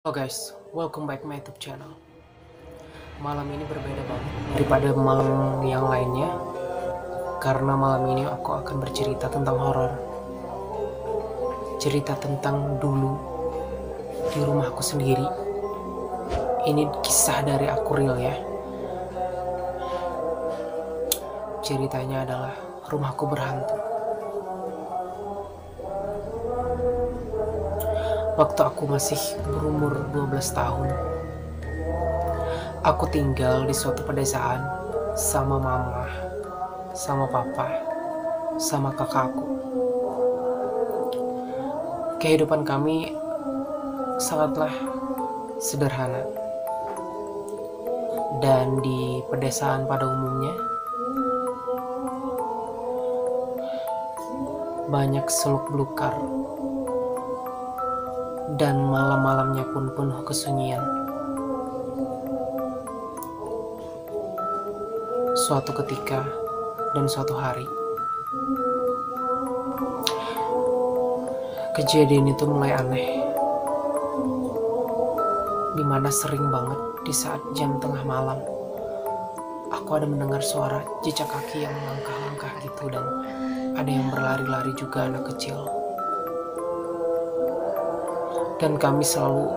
Halo guys, welcome back my YouTube channel. Malam ini berbeda banget daripada malam yang lainnya, karena malam ini aku akan bercerita tentang horor. Cerita tentang dulu di rumahku sendiri. Ini kisah dari aku real ya. Ceritanya adalah rumahku berhantu. Waktu aku masih berumur 12 tahun, aku tinggal di suatu pedesaan sama mama, sama papa, sama kakakku. Kehidupan kami sangatlah sederhana. Dan di pedesaan pada umumnya, banyak seluk belukar. Dan malam-malamnya pun penuh kesunyian. Suatu ketika dan suatu hari, kejadian itu mulai aneh, dimana sering banget di saat jam tengah malam aku ada mendengar suara jejak kaki yang langkah-langkah gitu, dan ada yang berlari-lari juga, anak kecil. Dan kami selalu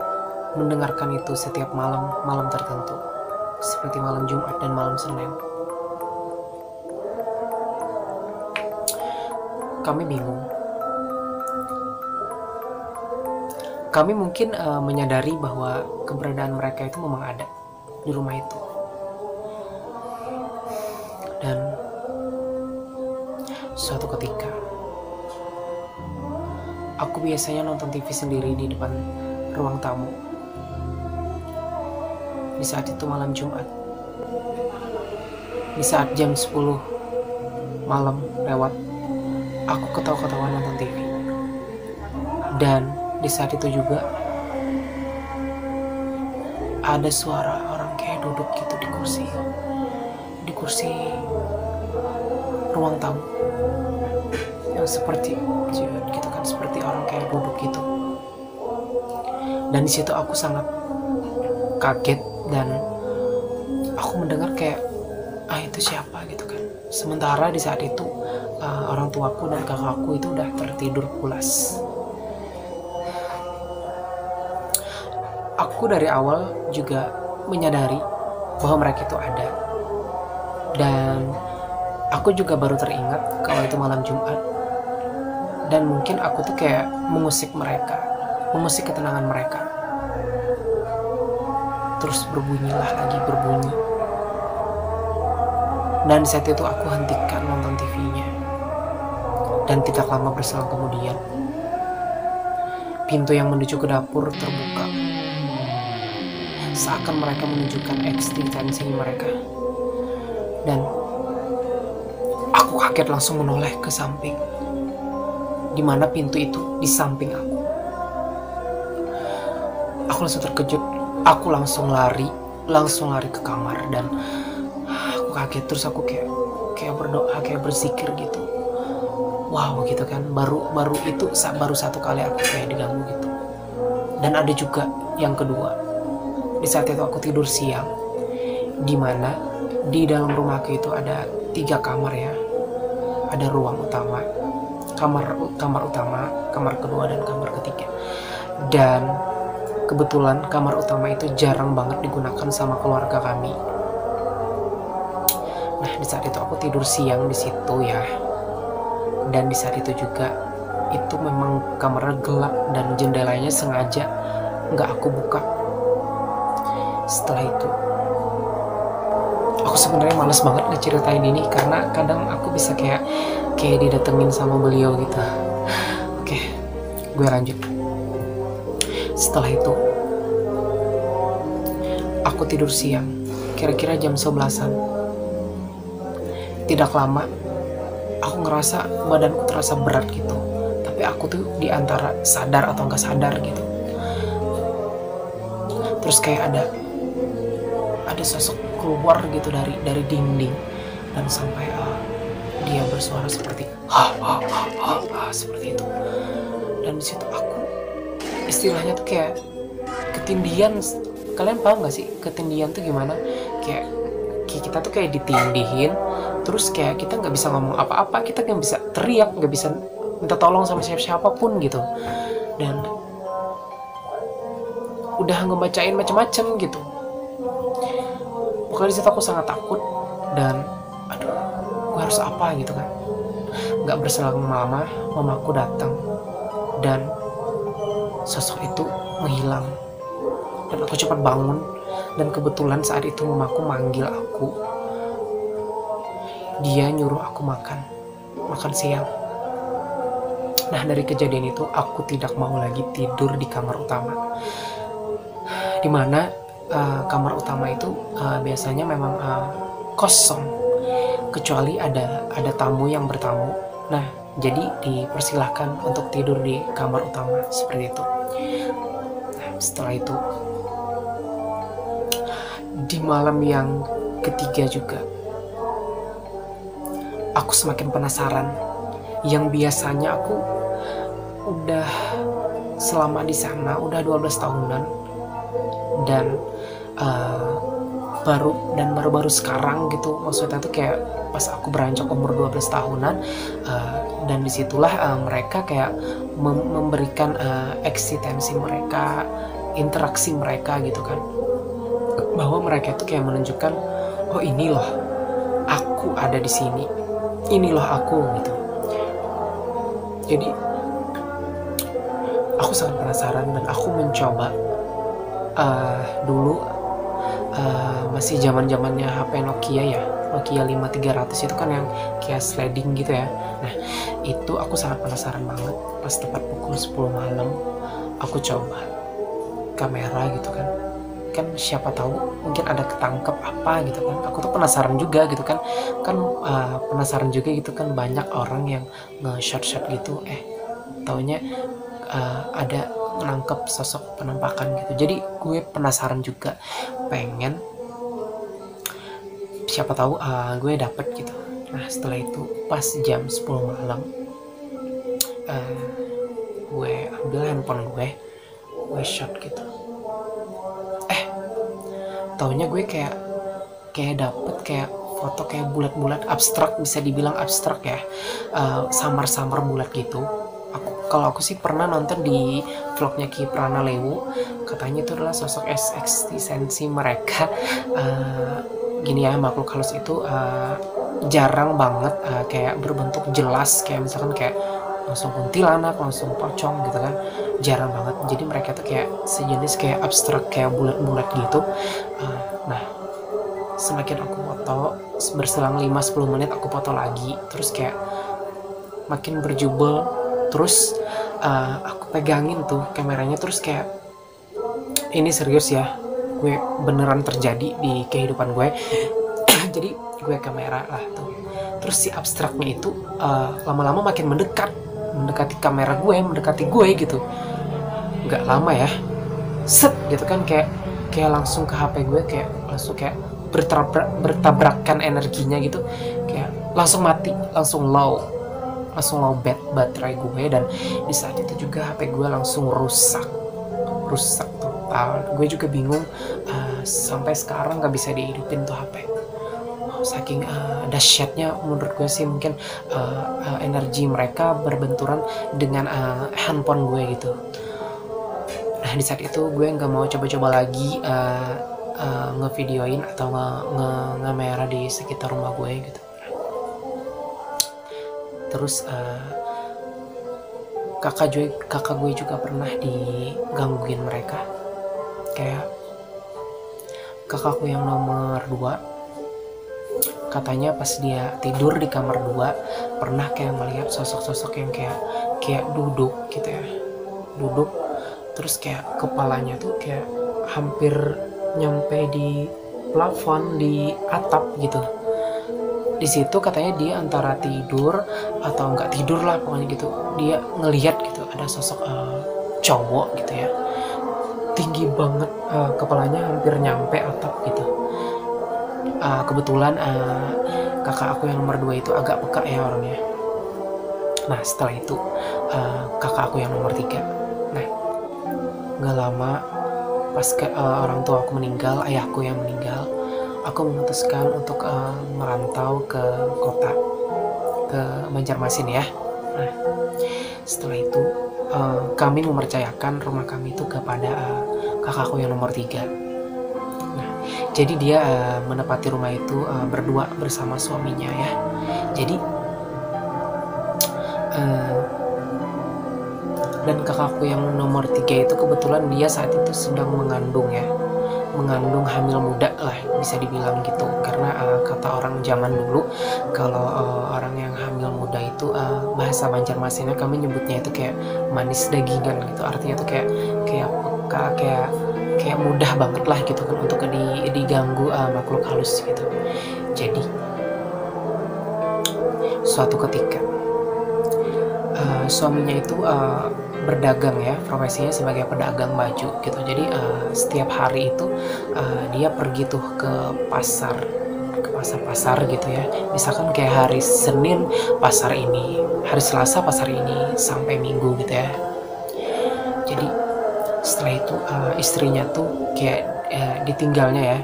mendengarkan itu setiap malam tertentu, seperti malam Jumat dan malam Senin. Kami bingung. Kami mungkin menyadari bahwa keberadaan mereka itu memang ada di rumah itu. Dan suatu ketika, aku biasanya nonton TV sendiri di depan ruang tamu. Di saat itu malam Jumat. Di saat jam 10 malam lewat, aku ketawa-ketawa nonton TV. Dan di saat itu juga ada suara orang kayak duduk gitu di kursi ruang tamu, yang seperti gitu kan, seperti orang kayak duduk gitu. Dan di situ aku sangat kaget, dan aku mendengar kayak itu siapa gitu kan. Sementara di saat itu orang tuaku dan kakakku itu udah tertidur pulas. Aku dari awal juga menyadari bahwa mereka itu ada, dan aku juga baru teringat kalau itu malam Jumat. Dan mungkin aku tuh kayak mengusik mereka, mengusik ketenangan mereka. Terus berbunyi. Dan saat itu aku hentikan nonton TV-nya. Dan tidak lama berselang kemudian, pintu yang menuju ke dapur terbuka. Seakan mereka menunjukkan eksistensi mereka. Dan aku kaget, langsung menoleh ke samping, di mana pintu itu di samping aku. Aku langsung terkejut. Aku langsung lari ke kamar, dan aku kaget. Terus aku kayak berdoa, kayak berzikir gitu. Wow gitu kan. Baru satu kali aku kayak diganggu gitu. Dan ada juga yang kedua. Di saat itu aku tidur siang, di mana di dalam rumahku itu ada 3 kamar ya. Ada ruang utama, kamar utama, kamar kedua, dan kamar ketiga. Dan kebetulan kamar utama itu jarang banget digunakan sama keluarga kami. Nah, di saat itu aku tidur siang di situ ya. Dan di saat itu juga itu memang kamarnya gelap, dan jendelanya sengaja nggak aku buka. Setelah itu, aku sebenarnya males banget ngeceritain ini, karena kadang aku bisa kayak didatengin sama beliau gitu. Oke, gue lanjut. Setelah itu, aku tidur siang, kira-kira jam 11-an. Tidak lama, aku ngerasa badanku terasa berat gitu. Tapi aku tuh di antara sadar atau nggak sadar gitu. Terus kayak ada sosok keluar gitu dari dinding, dan sampai dia bersuara seperti seperti itu. Dan di situ aku istilahnya tuh kayak ketindihan. Kalian paham gak sih ketindihan tuh gimana? Kayak kita tuh kayak ditindihin, terus kayak kita nggak bisa ngomong apa-apa, kita nggak bisa teriak, nggak bisa minta tolong sama siapapun gitu, dan udah ngebacain macam-macam gitu. Pokoknya disitu aku sangat takut, dan aduh, gue harus apa gitu kan. Nggak berselang lama mamaku datang, dan sosok itu menghilang, dan aku cepat bangun. Dan kebetulan saat itu mamaku manggil aku, dia nyuruh aku makan siang. Nah, dari kejadian itu aku tidak mau lagi tidur di kamar utama, dimana kamar utama itu biasanya memang kosong, kecuali ada tamu yang bertamu. Nah, jadi dipersilahkan untuk tidur di kamar utama seperti itu. Nah, setelah itu di malam yang ketiga juga aku semakin penasaran. Yang biasanya aku udah selama di sana udah 12 tahunan, dan baru-baru sekarang gitu, maksudnya tuh kayak pas aku beranjak umur 12 tahunan, dan disitulah mereka kayak memberikan eksistensi mereka, interaksi mereka gitu kan, bahwa mereka itu kayak menunjukkan, oh ini loh aku ada di sini, ini loh aku gitu. Jadi aku sangat penasaran, dan aku mencoba. Dulu masih zamannya HP Nokia ya, Nokia 5300 itu kan yang kayak sliding gitu ya. Nah, itu aku sangat penasaran banget. Pas tepat pukul 10 malam aku coba kamera gitu kan siapa tahu mungkin ada ketangkep apa gitu kan. Aku tuh penasaran juga gitu kan penasaran juga gitu kan, banyak orang yang nge-shot gitu, taunya ada menangkap sosok penampakan gitu. Jadi gue penasaran juga, pengen siapa tahu gue dapet gitu. Nah, setelah itu pas jam 10 malam gue ambil handphone gue shot gitu. Taunya gue kayak dapet kayak foto kayak bulat-bulat abstrak, bisa dibilang abstrak ya, samar-samar bulat gitu. Kalau aku sih pernah nonton di vlognya Ki Prana Lewu, katanya itu adalah sosok eksistensi mereka. Gini ya, makhluk halus itu jarang banget kayak berbentuk jelas, kayak misalkan kayak langsung kuntilanak, langsung pocong gitu kan, jarang banget. Jadi mereka tuh kayak sejenis kayak abstrak, kayak bulat-bulat gitu. Nah, semakin aku foto, berselang 5-10 menit aku foto lagi, terus kayak makin berjubel. Terus aku pegangin tuh kameranya, terus kayak ini serius ya, gue beneran terjadi di kehidupan gue. Jadi gue kamera lah tuh, terus si abstraknya itu lama-lama makin mendekati kamera gue, mendekati gue gitu. Nggak lama ya, set gitu kan, kayak langsung ke HP gue, kayak langsung kayak bertabrakan energinya gitu, kayak langsung mati, langsung low baterai gue. Dan di saat itu juga HP gue langsung rusak total. Gue juga bingung, sampai sekarang nggak bisa dihidupin tuh HP. Saking dahsyatnya menurut gue sih, mungkin energi mereka berbenturan dengan handphone gue gitu. Nah, di saat itu gue nggak mau coba-coba lagi ngevideoin atau nge-kamera di sekitar rumah gue gitu. Terus kakak gue juga pernah digangguin mereka. Kayak kakakku yang nomor 2, katanya pas dia tidur di kamar 2 pernah kayak melihat sosok-sosok yang kayak duduk gitu ya, terus kayak kepalanya tuh kayak hampir nyampe di plafon, di atap gitu. Di situ katanya dia antara tidur atau nggak tidur lah pokoknya gitu, dia ngelihat gitu ada sosok cowok gitu ya, tinggi banget, kepalanya hampir nyampe atap gitu. Kebetulan kakak aku yang nomor 2 itu agak peka ya orangnya. Nah, setelah itu kakak aku yang nomor 3, nah nggak lama pas orang tua aku meninggal, ayahku yang meninggal, aku memutuskan untuk merantau ke kota, ke Banjarmasin ya. Nah, setelah itu kami mempercayakan rumah kami itu kepada kakakku yang nomor 3. Nah, jadi dia menempati rumah itu berdua bersama suaminya ya. Jadi dan kakakku yang nomor 3 itu kebetulan dia saat itu sedang mengandung ya, mengandung hamil muda lah bisa dibilang gitu, karena kata orang zaman dulu kalau orang yang hamil muda itu bahasa Banjarmasinnya kami nyebutnya itu kayak manis dagingan gitu, artinya itu kayak peka, kayak mudah banget lah gitu kan untuk diganggu makhluk halus gitu. Jadi suatu ketika suaminya itu berdagang ya, profesinya sebagai pedagang baju gitu. Jadi setiap hari itu dia pergi tuh ke pasar gitu ya. Misalkan kayak hari Senin pasar ini, hari Selasa pasar ini, sampai Minggu gitu ya. Jadi setelah itu istrinya tuh kayak ditinggalnya ya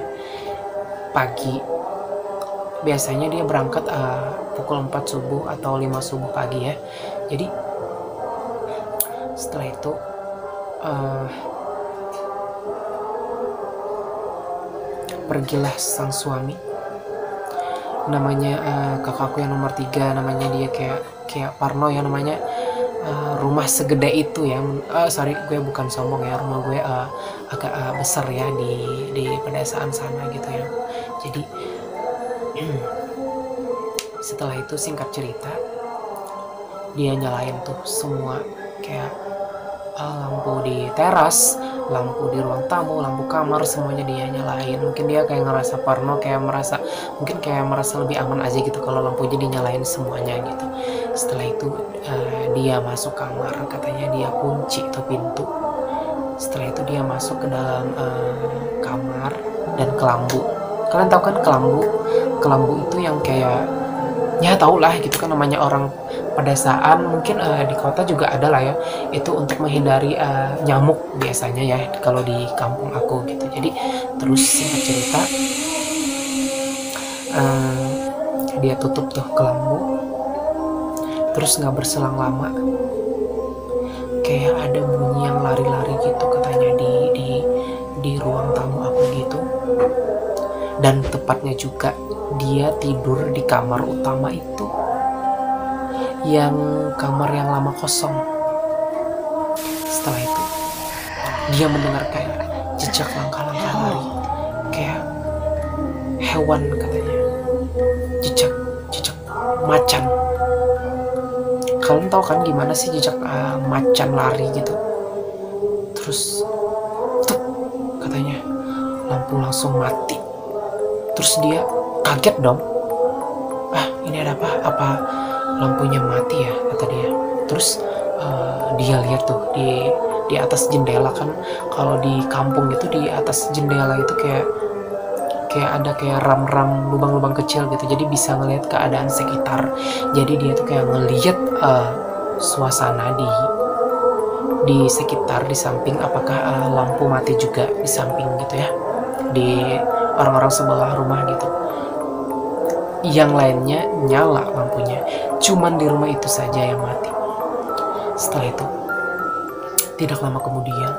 pagi. Biasanya dia berangkat pukul 4 subuh atau 5 subuh pagi ya. Jadi setelah itu pergilah sang suami, namanya kakakku yang nomor 3, namanya dia kayak Parno ya namanya. Rumah segede itu ya, sorry gue bukan sombong ya, rumah gue agak besar ya di pedesaan sana gitu ya. Jadi setelah itu singkat cerita dia nyalain tuh semua kayak lampu di teras, lampu di ruang tamu, lampu kamar, semuanya dia nyalain. Mungkin dia kayak ngerasa parno, mungkin kayak merasa lebih aman aja gitu kalau lampunya dinyalain semuanya gitu. Setelah itu dia masuk kamar, katanya dia kunci tuh pintu. Setelah itu dia masuk ke dalam kamar dan kelambu. Kalian tahu kan kelambu? Kelambu itu yang kayak, ya tau lah gitu kan, namanya orang pedesaan, mungkin di kota juga ada lah ya, itu untuk menghindari nyamuk biasanya ya kalau di kampung aku gitu. Jadi terus singkat cerita dia tutup tuh kelambu, terus nggak berselang lama kayak ada bunyi yang lari-lari gitu katanya di ruang tamu aku gitu. Dan tepatnya juga dia tidur di kamar utama itu, yang kamar yang lama kosong. Setelah itu dia mendengar kayak jejak langkah-langkah lari, kayak hewan katanya, jejak macan. Kalian tahu kan gimana sih jejak macan lari gitu? Terus tuh katanya lampu langsung mati. Terus dia kaget dong, ini ada apa lampunya mati ya, kata dia. Terus dia lihat tuh di atas jendela kan, kalau di kampung itu di atas jendela itu kayak ada kayak ram-ram, lubang-lubang kecil gitu, jadi bisa ngelihat keadaan sekitar. Jadi dia tuh kayak ngelihat suasana di sekitar, di samping, apakah lampu mati juga di samping gitu ya, di orang-orang sebelah rumah gitu. Yang lainnya nyala lampunya, cuman di rumah itu saja yang mati. Setelah itu tidak lama kemudian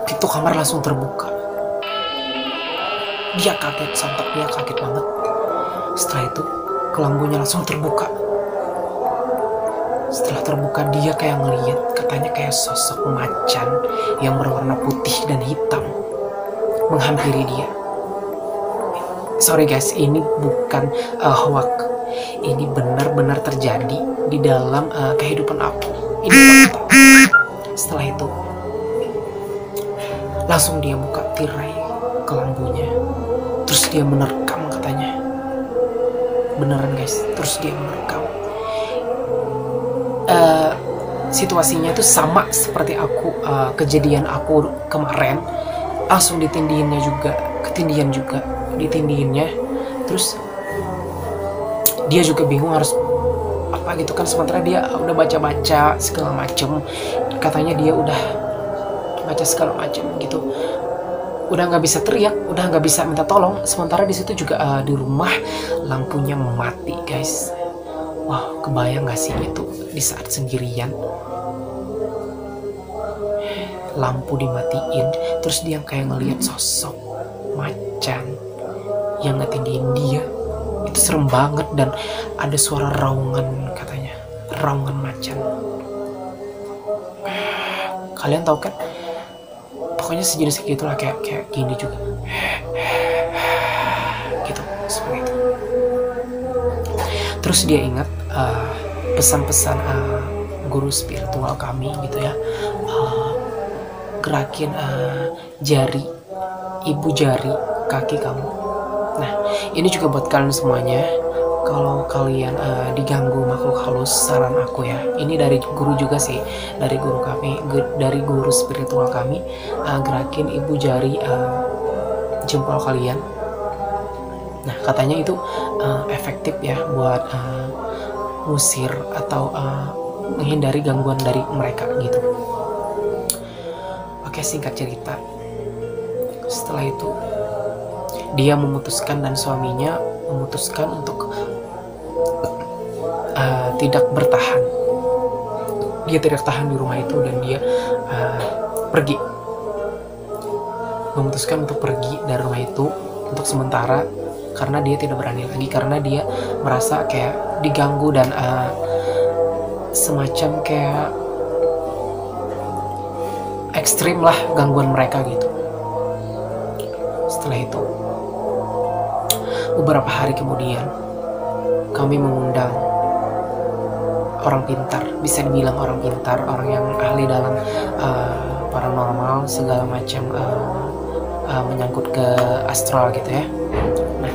pintu kamar langsung terbuka. Dia kaget, sontak dia kaget banget. Setelah itu kelambunya langsung terbuka. Setelah terbuka dia kayak ngeliat, katanya kayak sosok macan yang berwarna putih dan hitam menghampiri dia. Sorry guys, ini bukan hoax, ini benar-benar terjadi di dalam kehidupan aku. Ini fakta. Setelah itu langsung dia buka tirai kelambunya, terus dia menerkam katanya. Beneran guys, terus dia menerkam. Situasinya itu sama seperti kejadian aku kemarin. Langsung ditindihinnya juga, ditindihinnya. Terus dia juga bingung harus apa gitu kan, sementara dia udah baca-baca segala macem. Katanya dia udah baca segala macam gitu. Udah nggak bisa teriak, udah nggak bisa minta tolong. Sementara di situ juga di rumah lampunya mati, guys. Wow, kebayang nggak sih itu di saat sendirian, lampu dimatiin, terus dia kayak ngelihat sosok macan yang ngetindihin dia. Itu serem banget, dan ada suara raungan, katanya raungan macan. Kalian tahu kan, pokoknya sejenis kayak gitulah, kayak gini juga gitu, seperti itu. Terus dia ingat pesan-pesan guru spiritual kami gitu ya, gerakin jari, ibu jari kaki kamu. Nah, ini juga buat kalian semuanya. Kalau kalian diganggu makhluk halus, saran aku ya, ini dari guru juga sih, dari guru kami, dari guru spiritual kami, gerakin ibu jari jempol kalian. Nah, katanya itu efektif ya buat ngusir atau menghindari gangguan dari mereka gitu. Oke, singkat cerita, setelah itu dia memutuskan, dan suaminya memutuskan untuk tidak bertahan. Dia tidak tahan di rumah itu, dan dia pergi, memutuskan untuk pergi dari rumah itu untuk sementara, karena dia tidak berani lagi, karena dia merasa kayak diganggu dan semacam kayak ekstrim lah gangguan mereka gitu. Setelah itu, beberapa hari kemudian, kami mengundang orang pintar, bisa dibilang orang pintar, orang yang ahli dalam paranormal, segala macam menyangkut ke astral gitu ya. Nah,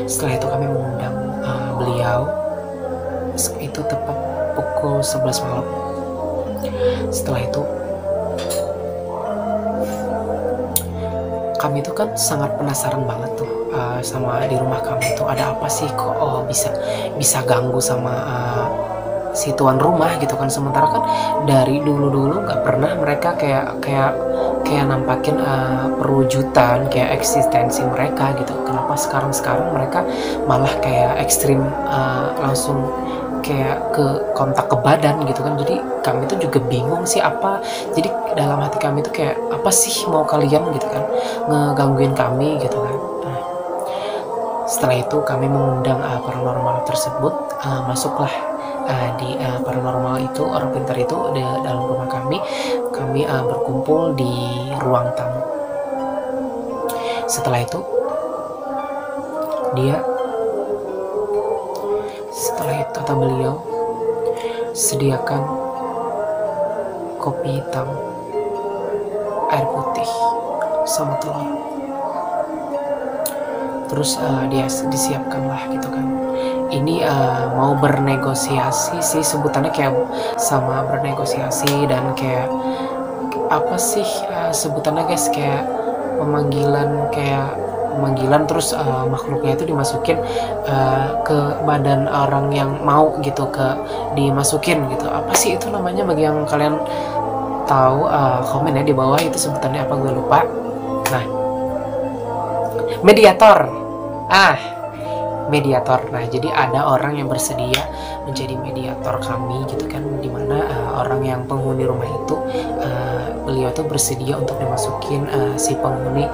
setelah itu kami mengundang beliau, itu tepat pukul 11 malam. Setelah itu kami itu kan sangat penasaran banget tuh sama di rumah kami itu ada apa sih, kok bisa ganggu sama si tuan rumah gitu kan. Sementara kan dari dulu nggak pernah mereka kayak nampakin perwujudan kayak eksistensi mereka gitu. Kenapa sekarang mereka malah kayak ekstrim, langsung kayak ke kontak ke badan gitu kan. Jadi kami tuh juga bingung sih apa, jadi dalam hati kami tuh kayak apa sih mau kalian gitu kan ngegangguin kami gitu kan. Nah, setelah itu kami mengundang paranormal tersebut, masuklah di paranormal itu, orang pintar itu di dalam rumah kami berkumpul di ruang tamu. Setelah itu kata beliau, sediakan kopi hitam, air putih, sama telur. Terus dia disiapkan lah gitu kan. Ini mau bernegosiasi sih, sebutannya kayak sama bernegosiasi, dan kayak apa sih sebutannya guys, kayak pemanggilan terus makhluknya itu dimasukin ke badan orang yang mau gitu, dimasukin gitu. Apa sih itu namanya, bagi yang kalian tahu komen ya di bawah, itu sebutannya apa gue lupa. Nah, mediator. Nah, jadi ada orang yang bersedia menjadi mediator kami gitu kan, dimana orang yang penghuni rumah itu, beliau tuh bersedia untuk dimasukin si penghuni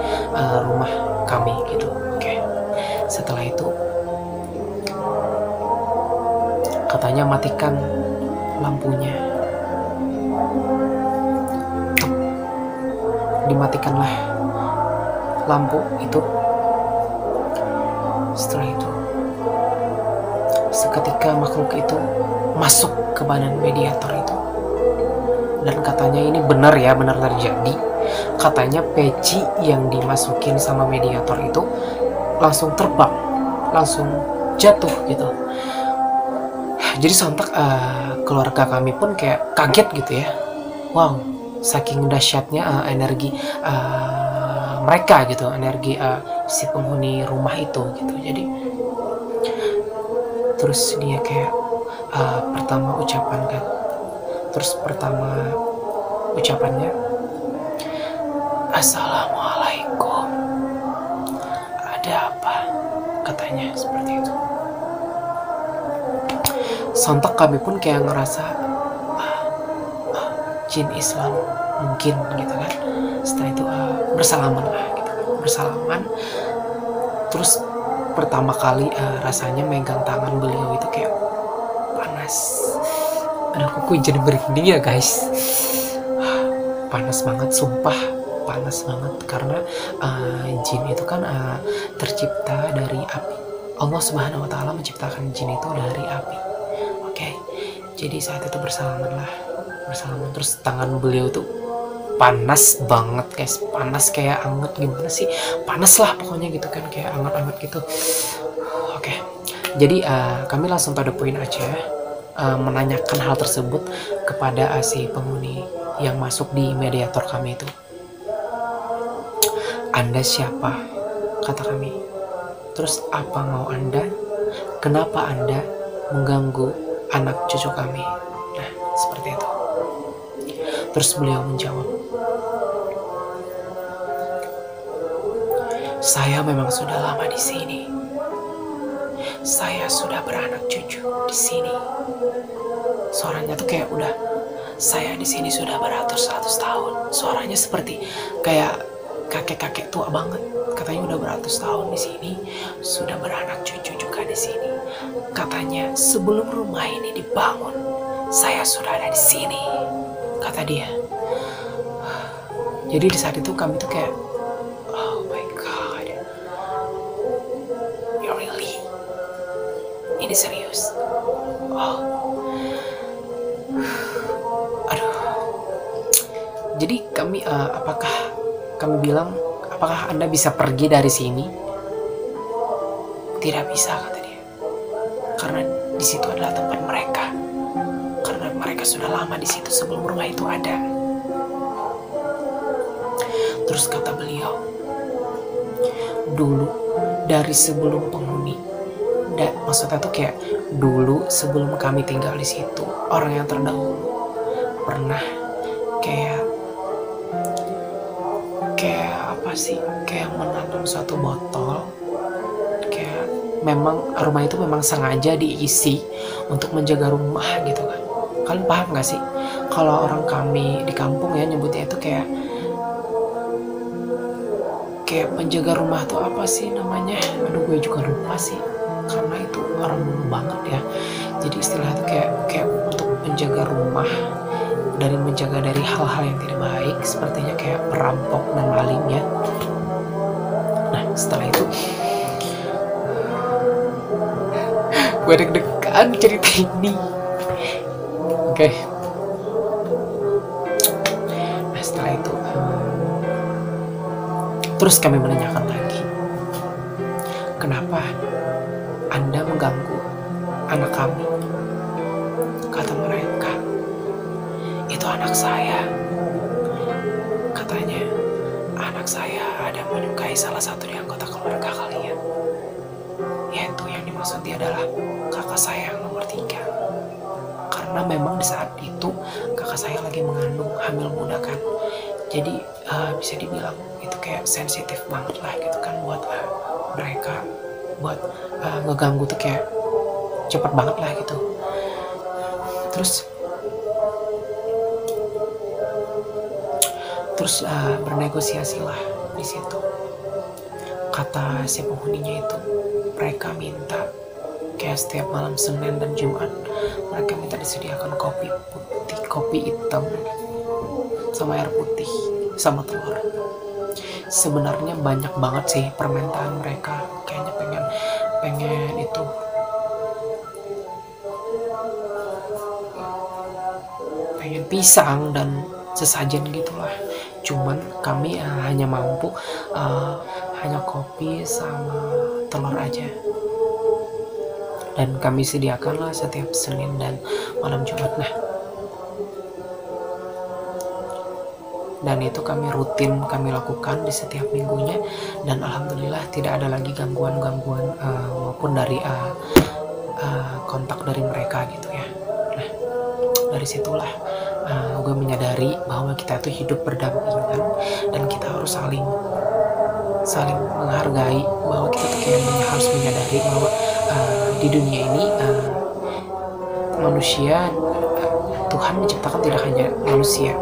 rumah kami gitu. Oke. Setelah itu katanya matikan lampunya, dimatikanlah lampu itu. Setelah itu seketika makhluk itu masuk ke badan mediator itu, dan katanya ini benar terjadi. Katanya peci yang dimasukin sama mediator itu langsung terbang, langsung jatuh gitu. Jadi sontak keluarga kami pun kayak kaget gitu ya. Wow, saking dahsyatnya energi mereka gitu, energi si penghuni rumah itu gitu. Jadi terus dia kayak pertama ucapannya, "Assalamualaikum, ada apa?" katanya seperti itu. Sontak kami pun kayak ngerasa jin Islam mungkin gitu kan. Setelah itu bersalaman lah gitu kan, bersalaman. Terus pertama kali rasanya megang tangan beliau itu kayak panas. Aduh, kok jadi merinding ya guys. Panas banget, sumpah panas banget, karena jin itu kan tercipta dari api. Allah Subhanahu wa Ta'ala menciptakan jin itu dari api. Oke, jadi saat itu bersalaman, terus tangan beliau tuh panas banget guys, panas kayak anget, gimana sih, panas lah pokoknya gitu kan, kayak anget-anget gitu. Oke, jadi kami langsung pada poin aja, menanyakan hal tersebut kepada si penghuni yang masuk di mediator kami itu. "Anda siapa?" kata kami. "Terus apa mau Anda? Kenapa Anda mengganggu anak cucu kami?" Nah, seperti itu. Terus beliau menjawab, "Saya memang sudah lama di sini. Saya sudah beranak cucu di sini." Suaranya tuh kayak udah, "Saya di sini sudah beratus-ratus tahun." Suaranya seperti kayak kakek-kakek tua banget. Katanya udah beratus tahun di sini, sudah beranak cucu juga di sini. Katanya sebelum rumah ini dibangun, saya sudah ada di sini, kata dia. Jadi di saat itu kami tuh kayak, oh my god, really? Ini serius? Oh, aduh. Jadi kami, apakah kami bilang, "Apakah Anda bisa pergi dari sini?" "Tidak bisa," kata dia, "karena di situ adalah tempat mereka. Karena mereka sudah lama di situ sebelum rumah itu ada." Terus kata beliau, "Dulu dari sebelum penghuni, maksudnya tuh kayak dulu sebelum kami tinggal di situ, orang yang terdahulu pernah kayak apa sih, kayak menanam suatu botol, kayak memang rumah itu memang sengaja diisi untuk menjaga rumah gitu kan." Kalian paham gak sih? Kalau orang kami di kampung ya nyebutnya itu kayak penjaga rumah tuh apa sih namanya? Aduh, gue juga lupa sih, karena itu orang dulu banget ya. Jadi istilah itu kayak untuk menjaga rumah, dari menjaga dari hal-hal yang tidak baik, sepertinya kayak perampok dan maling ya. Nah, setelah itu gue deg-degan cerita ini. Oke. Nah, setelah itu terus kami menanyakan lagi, "Kenapa Anda mengganggu anak kami?" Kata mereka, "Itu anak saya. Katanya anak saya ada menyukai salah satu di anggota keluarga kalian. Yaitu yang dimaksud dia adalah kakak saya yang nomor 3. Karena memang di saat itu kakak saya lagi mengandung, hamil muda kan. Jadi bisa dibilang itu kayak sensitif banget lah gitu kan buat mereka, buat ngeganggu tuh kayak cepet banget lah gitu." Terus bernegosiasi lah di situ. Kata si penghuninya itu, mereka minta kayak setiap malam Senin dan Jumat mereka minta disediakan kopi putih, kopi hitam sama air putih sama telur. Sebenarnya banyak banget sih permintaan mereka, kayaknya pengen itu, pengen pisang dan sesajen gitulah. Cuman kami hanya mampu hanya kopi sama telur aja, dan kami sediakanlah setiap Senin dan malam Jumat. Nah, dan itu rutin kami lakukan di setiap minggunya, dan alhamdulillah tidak ada lagi gangguan-gangguan maupun dari kontak dari mereka gitu ya. Nah, dari situlah gue menyadari bahwa kita tuh hidup berdampingan dan kita harus saling menghargai, bahwa kita tuh kayak harus menyadari bahwa di dunia ini manusia, Tuhan menciptakan tidak hanya manusia,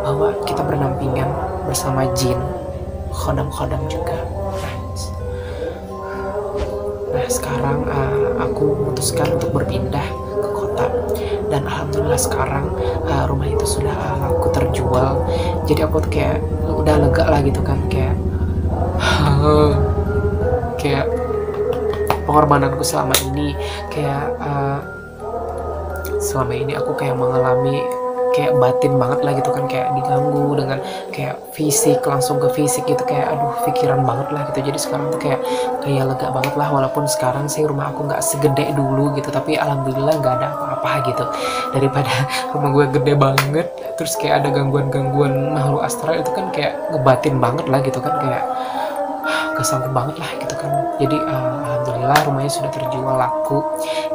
bahwa kita berdampingan bersama jin, khodam-khodam juga. Nah sekarang aku memutuskan untuk berpindah ke kota, dan alhamdulillah sekarang rumah itu sudah aku terjual. Jadi aku tuh kayak udah lega lah gitu kan, kayak kayak pengorbananku selama ini, kayak selama ini aku kayak mengalami kayak batin banget lah gitu kan, kayak diganggu dengan kayak fisik, langsung ke fisik gitu, kayak aduh pikiran banget lah gitu. Jadi sekarang tuh kayak lega banget lah, walaupun sekarang sih rumah aku nggak segede dulu gitu, tapi alhamdulillah nggak ada apa-apa gitu, daripada rumah gue gede banget terus kayak ada gangguan-gangguan makhluk astral, itu kan kayak ngebatin banget lah gitu kan, kayak kesanggup banget lah gitu kan. Jadi alhamdulillah rumahnya sudah terjual laku,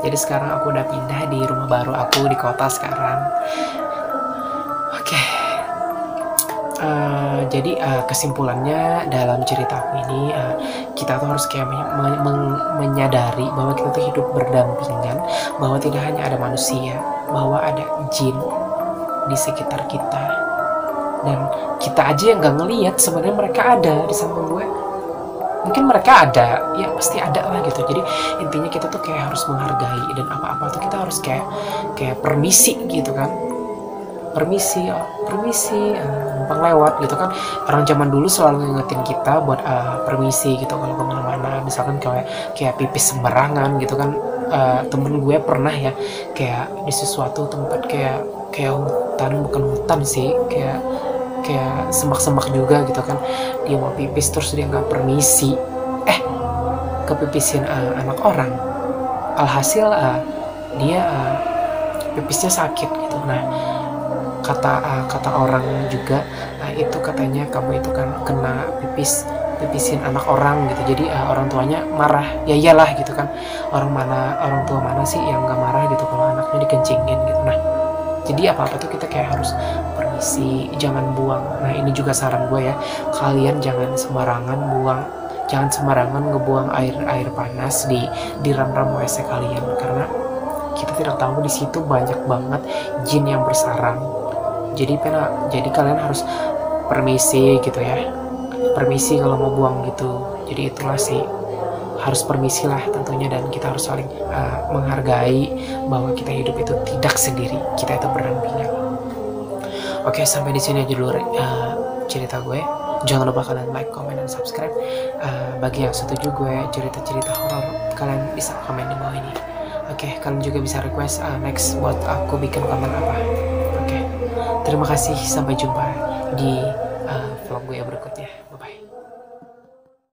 jadi sekarang aku udah pindah di rumah baru aku di kota sekarang. Oke. Jadi kesimpulannya dalam cerita aku ini, kita tuh harus kayak menyadari bahwa kita tuh hidup berdampingan, bahwa tidak hanya ada manusia, bahwa ada jin di sekitar kita, dan kita aja yang nggak ngelihat sebenarnya mereka ada di samping gue. Mungkin mereka ada, ya pasti ada lah gitu. Jadi intinya kita tuh kayak harus menghargai, dan apa-apa tuh kita harus kayak permisi gitu kan, permisi numpang lewat gitu kan. Orang zaman dulu selalu ngingetin kita buat permisi gitu kalau kemana-mana, misalkan kayak pipis sembarangan gitu kan. Temen gue pernah ya kayak di sesuatu tempat kayak hutan, bukan hutan sih, kayak semak-semak juga gitu kan, dia mau pipis terus dia nggak permisi, kepipisin anak orang, alhasil dia pipisnya sakit gitu. Nah kata orang juga, itu katanya kamu itu kan kena pipisin anak orang gitu. Jadi orang tuanya marah, ya iyalah gitu kan, orang tua mana sih yang nggak marah gitu kalau anaknya dikencingin gitu. Nah jadi apa-apa tuh kita kayak harus permisi, jangan buang. Nah ini juga saran gue ya, kalian jangan sembarangan ngebuang air panas di ram-ram WC kalian, karena kita tidak tahu di situ banyak banget jin yang bersarang. Jadi kalian harus permisi gitu ya, permisi kalau mau buang gitu. Jadi itulah sih, harus permisi lah tentunya, dan kita harus saling menghargai bahwa kita hidup itu tidak sendiri, kita itu berdampingan. Oke, sampai di sini aja dulu cerita gue. Jangan lupa kalian like, comment, dan subscribe. Bagi yang setuju gue cerita-cerita horor, kalian bisa komen di bawah ini. Oke, kalian juga bisa request next buat aku bikin konten apa. Oke, terima kasih, sampai jumpa di vlog gue berikutnya. Bye bye.